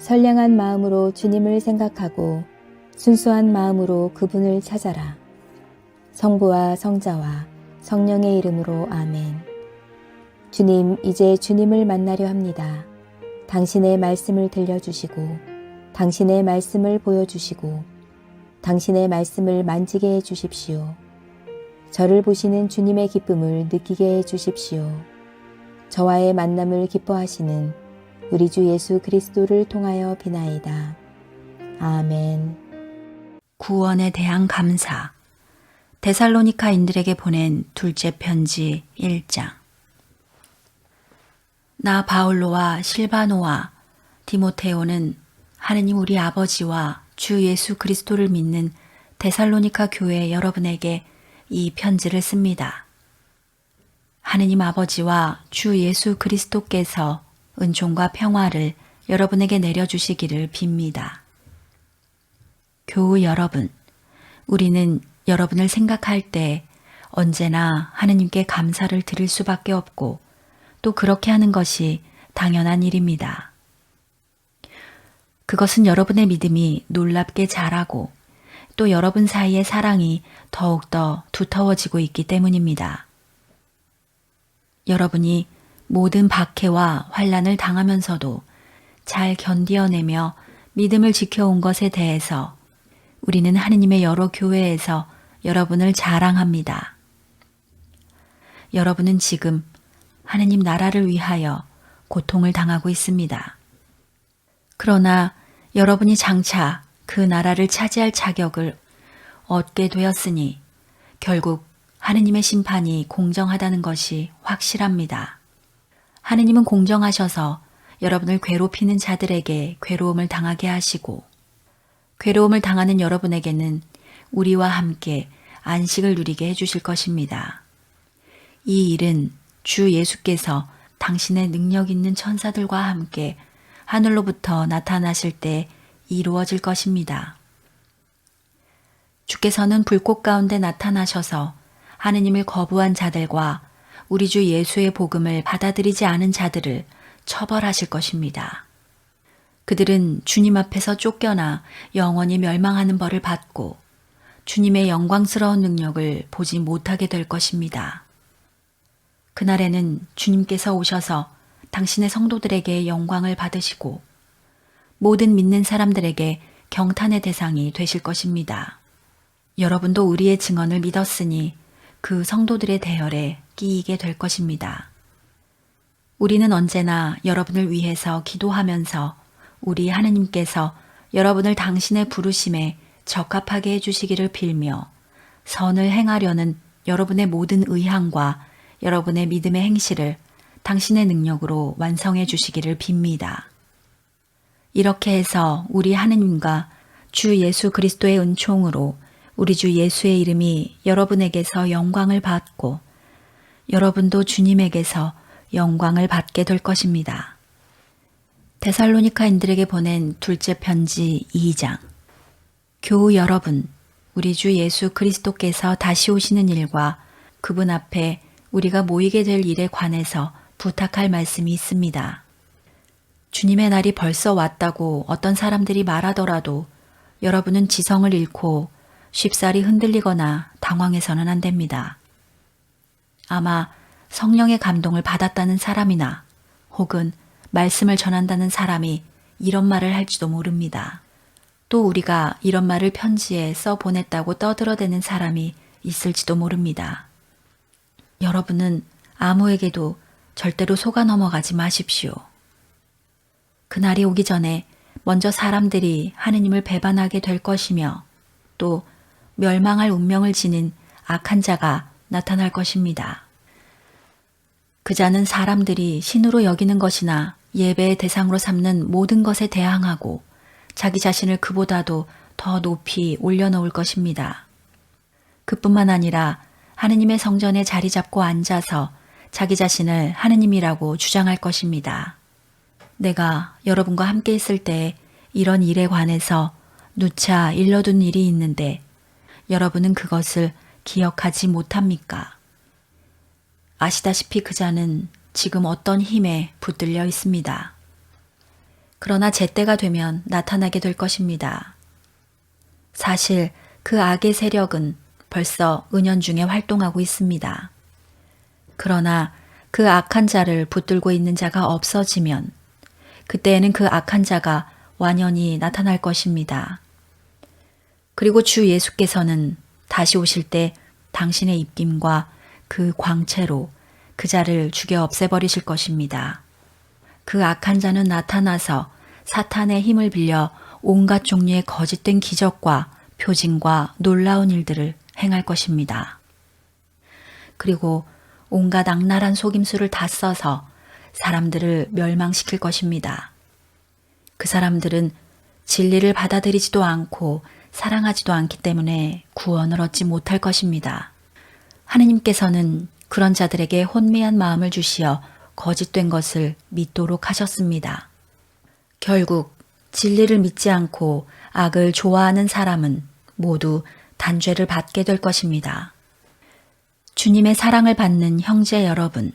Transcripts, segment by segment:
선량한 마음으로 주님을 생각하고 순수한 마음으로 그분을 찾아라. 성부와 성자와 성령의 이름으로 아멘. 주님, 이제 주님을 만나려 합니다. 당신의 말씀을 들려주시고 당신의 말씀을 보여주시고 당신의 말씀을 만지게 해 주십시오. 저를 보시는 주님의 기쁨을 느끼게 해 주십시오. 저와의 만남을 기뻐하시는 우리 주 예수 그리스도를 통하여 비나이다. 아멘. 구원에 대한 감사. 데살로니가인들에게 보낸 둘째 편지 1장. 나 바울로와 실바노와 디모테오는 하느님 우리 아버지와 주 예수 그리스도를 믿는 데살로니가 교회 여러분에게 이 편지를 씁니다. 하느님 아버지와 주 예수 그리스도께서 은총과 평화를 여러분에게 내려주시기를 빕니다. 교우 여러분, 우리는 여러분을 생각할 때 언제나 하느님께 감사를 드릴 수밖에 없고 또 그렇게 하는 것이 당연한 일입니다. 그것은 여러분의 믿음이 놀랍게 자라고 또 여러분 사이의 사랑이 더욱더 두터워지고 있기 때문입니다. 여러분이 모든 박해와 환난을 당하면서도 잘 견디어내며 믿음을 지켜온 것에 대해서 우리는 하느님의 여러 교회에서 여러분을 자랑합니다. 여러분은 지금 하느님 나라를 위하여 고통을 당하고 있습니다. 그러나 여러분이 장차 그 나라를 차지할 자격을 얻게 되었으니 결국 하느님의 심판이 공정하다는 것이 확실합니다. 하느님은 공정하셔서 여러분을 괴롭히는 자들에게 괴로움을 당하게 하시고 괴로움을 당하는 여러분에게는 우리와 함께 안식을 누리게 해주실 것입니다. 이 일은 주 예수께서 당신의 능력 있는 천사들과 함께 하늘로부터 나타나실 때 이루어질 것입니다. 주께서는 불꽃 가운데 나타나셔서 하느님을 거부한 자들과 우리 주 예수의 복음을 받아들이지 않은 자들을 처벌하실 것입니다. 그들은 주님 앞에서 쫓겨나 영원히 멸망하는 벌을 받고 주님의 영광스러운 능력을 보지 못하게 될 것입니다. 그날에는 주님께서 오셔서 당신의 성도들에게 영광을 받으시고 모든 믿는 사람들에게 경탄의 대상이 되실 것입니다. 여러분도 우리의 증언을 믿었으니 그 성도들의 대열에 끼이게 될 것입니다. 우리는 언제나 여러분을 위해서 기도하면서 우리 하느님께서 여러분을 당신의 부르심에 적합하게 해주시기를 빌며 선을 행하려는 여러분의 모든 의향과 여러분의 믿음의 행실을 당신의 능력으로 완성해 주시기를 빕니다. 이렇게 해서 우리 하느님과 주 예수 그리스도의 은총으로 우리 주 예수의 이름이 여러분에게서 영광을 받고 여러분도 주님에게서 영광을 받게 될 것입니다. 데살로니가인들에게 보낸 둘째 편지 2장. 교우 여러분, 우리 주 예수 그리스도께서 다시 오시는 일과 그분 앞에 우리가 모이게 될 일에 관해서 부탁할 말씀이 있습니다. 주님의 날이 벌써 왔다고 어떤 사람들이 말하더라도 여러분은 지성을 잃고 쉽사리 흔들리거나 당황해서는 안 됩니다. 아마 성령의 감동을 받았다는 사람이나 혹은 말씀을 전한다는 사람이 이런 말을 할지도 모릅니다. 또 우리가 이런 말을 편지에 써 보냈다고 떠들어대는 사람이 있을지도 모릅니다. 여러분은 아무에게도 절대로 속아 넘어가지 마십시오. 그날이 오기 전에 먼저 사람들이 하느님을 배반하게 될 것이며 또 멸망할 운명을 지닌 악한 자가 나타날 것입니다. 그 자는 사람들이 신으로 여기는 것이나 예배의 대상으로 삼는 모든 것에 대항하고 자기 자신을 그보다도 더 높이 올려놓을 것입니다. 그뿐만 아니라 하느님의 성전에 자리 잡고 앉아서 자기 자신을 하느님이라고 주장할 것입니다. 내가 여러분과 함께 있을 때 이런 일에 관해서 누차 일러둔 일이 있는데 여러분은 그것을 기억하지 못합니까? 아시다시피 그 자는 지금 어떤 힘에 붙들려 있습니다. 그러나 제때가 되면 나타나게 될 것입니다. 사실 그 악의 세력은 벌써 은연중에 활동하고 있습니다. 그러나 그 악한 자를 붙들고 있는 자가 없어지면 그때에는 그 악한 자가 완연히 나타날 것입니다. 그리고 주 예수께서는 다시 오실 때 당신의 입김과 그 광채로 그 자를 죽여 없애버리실 것입니다. 그 악한 자는 나타나서 사탄의 힘을 빌려 온갖 종류의 거짓된 기적과 표징과 놀라운 일들을 행할 것입니다. 그리고 온갖 악랄한 속임수를 다 써서 사람들을 멸망시킬 것입니다. 그 사람들은 진리를 받아들이지도 않고 사랑하지도 않기 때문에 구원을 얻지 못할 것입니다. 하느님께서는 그런 자들에게 혼미한 마음을 주시어 거짓된 것을 믿도록 하셨습니다. 결국 진리를 믿지 않고 악을 좋아하는 사람은 모두 단죄를 받게 될 것입니다. 주님의 사랑을 받는 형제 여러분,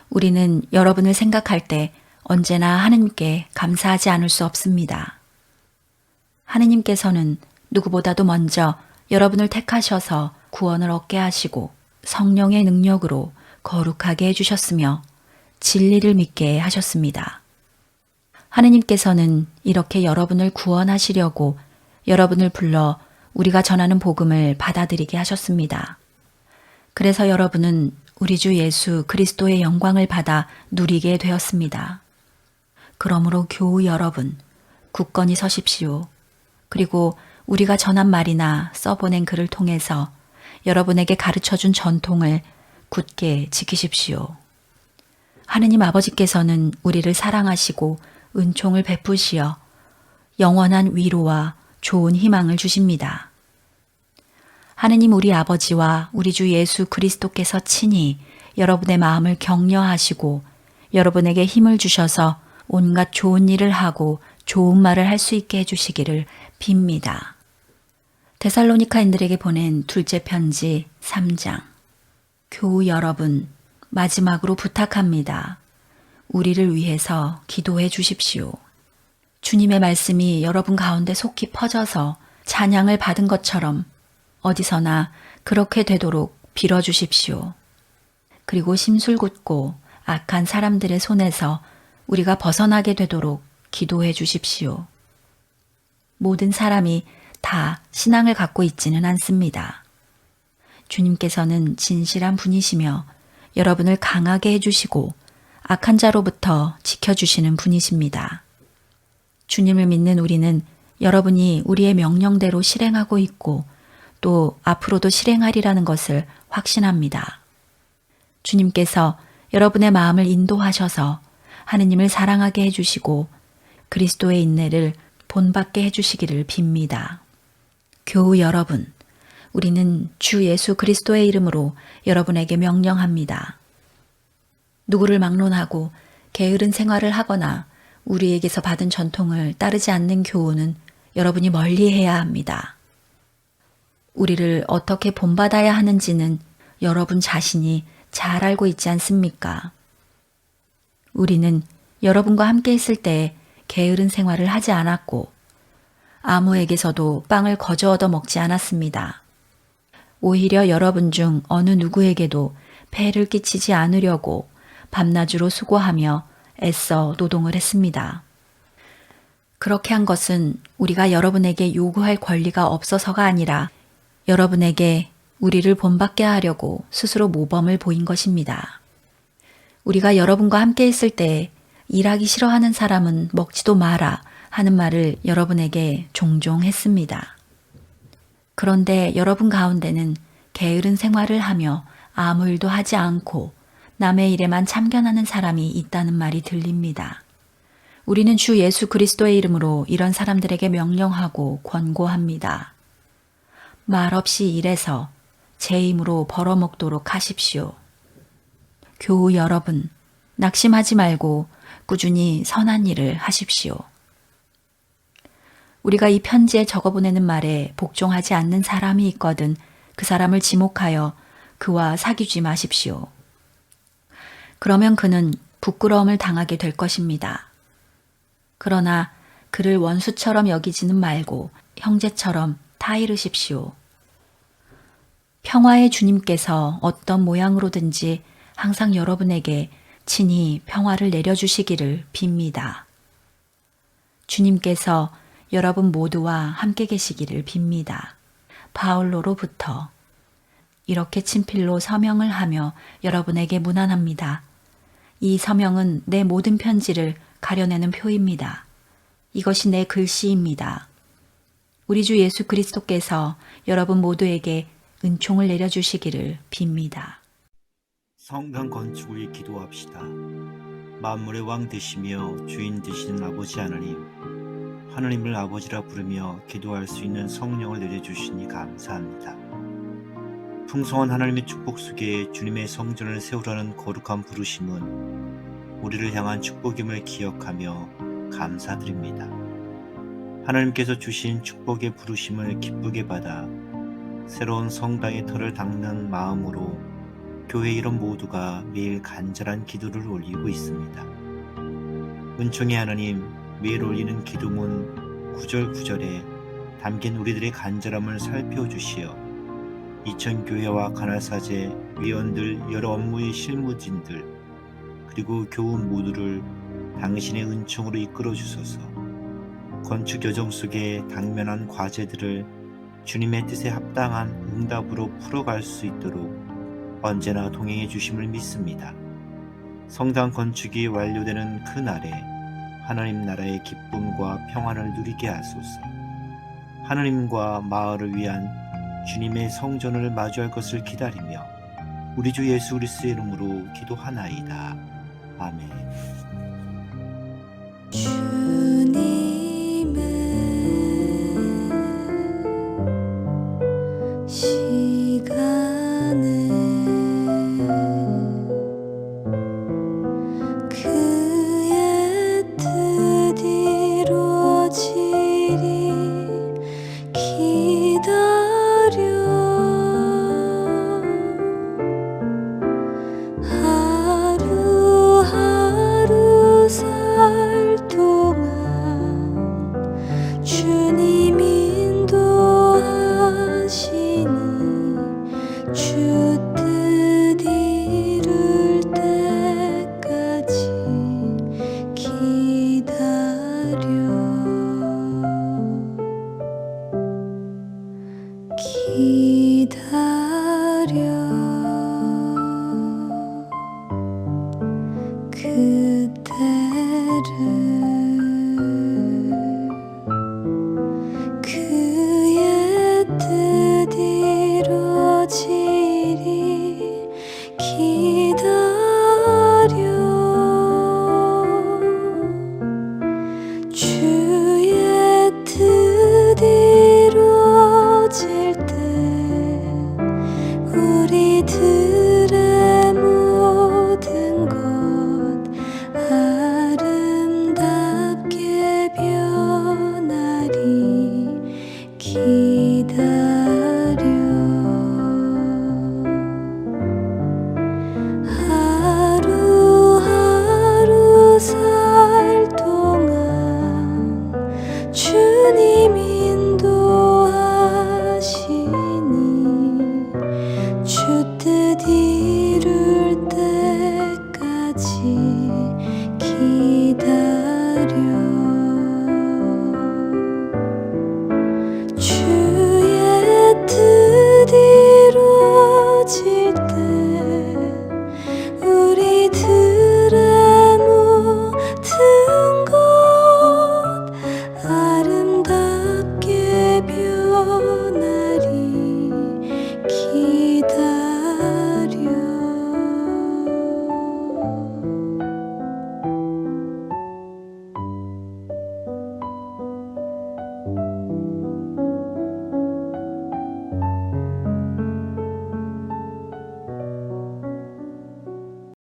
우리는 여러분을 생각할 때 언제나 하느님께 감사하지 않을 수 없습니다. 하느님께서는 누구보다도 먼저 여러분을 택하셔서 구원을 얻게 하시고 성령의 능력으로 거룩하게 해주셨으며 진리를 믿게 하셨습니다. 하느님께서는 이렇게 여러분을 구원하시려고 여러분을 불러 우리가 전하는 복음을 받아들이게 하셨습니다. 그래서 여러분은 우리 주 예수 그리스도의 영광을 받아 누리게 되었습니다. 그러므로 교우 여러분, 굳건히 서십시오. 그리고 우리가 전한 말이나 써보낸 글을 통해서 여러분에게 가르쳐준 전통을 굳게 지키십시오. 하느님 아버지께서는 우리를 사랑하시고 은총을 베푸시어 영원한 위로와 좋은 희망을 주십니다. 하느님 우리 아버지와 우리 주 예수 그리스도께서 친히 여러분의 마음을 격려하시고 여러분에게 힘을 주셔서 온갖 좋은 일을 하고 좋은 말을 할 수 있게 해주시기를 빕니다. 데살로니카인들에게 보낸 둘째 편지 3장. 교우 여러분, 마지막으로 부탁합니다. 우리를 위해서 기도해 주십시오. 주님의 말씀이 여러분 가운데 속히 퍼져서 찬양을 받은 것처럼 어디서나 그렇게 되도록 빌어주십시오. 그리고 심술궂고 악한 사람들의 손에서 우리가 벗어나게 되도록 기도해 주십시오. 모든 사람이 다 신앙을 갖고 있지는 않습니다. 주님께서는 진실한 분이시며 여러분을 강하게 해주시고 악한 자로부터 지켜주시는 분이십니다. 주님을 믿는 우리는 여러분이 우리의 명령대로 실행하고 있고 또 앞으로도 실행하리라는 것을 확신합니다. 주님께서 여러분의 마음을 인도하셔서 하느님을 사랑하게 해주시고 그리스도의 인내를 본받게 해주시기를 빕니다. 교우 여러분, 우리는 주 예수 그리스도의 이름으로 여러분에게 명령합니다. 누구를 막론하고 게으른 생활을 하거나 우리에게서 받은 전통을 따르지 않는 교우는 여러분이 멀리해야 합니다. 우리를 어떻게 본받아야 하는지는 여러분 자신이 잘 알고 있지 않습니까? 우리는 여러분과 함께 있을 때 게으른 생활을 하지 않았고 아무에게서도 빵을 거저 얻어 먹지 않았습니다. 오히려 여러분 중 어느 누구에게도 폐를 끼치지 않으려고 밤낮으로 수고하며 애써 노동을 했습니다. 그렇게 한 것은 우리가 여러분에게 요구할 권리가 없어서가 아니라 여러분에게 우리를 본받게 하려고 스스로 모범을 보인 것입니다. 우리가 여러분과 함께 있을 때 일하기 싫어하는 사람은 먹지도 마라 하는 말을 여러분에게 종종 했습니다. 그런데 여러분 가운데는 게으른 생활을 하며 아무 일도 하지 않고 남의 일에만 참견하는 사람이 있다는 말이 들립니다. 우리는 주 예수 그리스도의 이름으로 이런 사람들에게 명령하고 권고합니다. 말없이 일해서 제 힘으로 벌어먹도록 하십시오. 교우 여러분, 낙심하지 말고 꾸준히 선한 일을 하십시오. 우리가 이 편지에 적어보내는 말에 복종하지 않는 사람이 있거든 그 사람을 지목하여 그와 사귀지 마십시오. 그러면 그는 부끄러움을 당하게 될 것입니다. 그러나 그를 원수처럼 여기지는 말고 형제처럼 타이르십시오. 평화의 주님께서 어떤 모양으로든지 항상 여러분에게 친히 평화를 내려주시기를 빕니다. 주님께서 여러분 모두와 함께 계시기를 빕니다. 바울로로부터 이렇게 친필로 서명을 하며 여러분에게 문안합니다. 이 서명은 내 모든 편지를 가려내는 표입니다. 이것이 내 글씨입니다. 우리 주 예수 그리스도께서 여러분 모두에게 은총을 내려주시기를 빕니다. 성당 건축을 기도합시다. 만물의 왕 되시며 주인 되시는 아버지 하나님, 하나님을 아버지라 부르며 기도할 수 있는 성령을 내려주시니 감사합니다. 풍성한 하나님의 축복 속에 주님의 성전을 세우라는 거룩한 부르심은 우리를 향한 축복임을 기억하며 감사드립니다. 하나님께서 주신 축복의 부르심을 기쁘게 받아 새로운 성당의 터를 닦는 마음으로 교회 이름 모두가 매일 간절한 기도를 올리고 있습니다. 은총의 하나님, 매일 올리는 기도문 구절구절에 담긴 우리들의 간절함을 살펴주시어 이천교회와 가나사제, 위원들, 여러 업무의 실무진들, 그리고 교우 모두를 당신의 은총으로 이끌어 주소서. 건축 여정 속에 당면한 과제들을 주님의 뜻에 합당한 응답으로 풀어갈 수 있도록 언제나 동행해 주심을 믿습니다. 성당 건축이 완료되는 그 날에 하나님 나라의 기쁨과 평안을 누리게 하소서. 하나님과 마을을 위한 주님의 성전을 마주할 것을 기다리며 우리 주 예수 그리스도의 이름으로 기도하나이다. 아멘. 주님은 시간을 그의 뜻 이루어지리 기다려 하루하루 살 동안 주님 인도하시니 주 뜻 이룰 때까지 기다려 그때를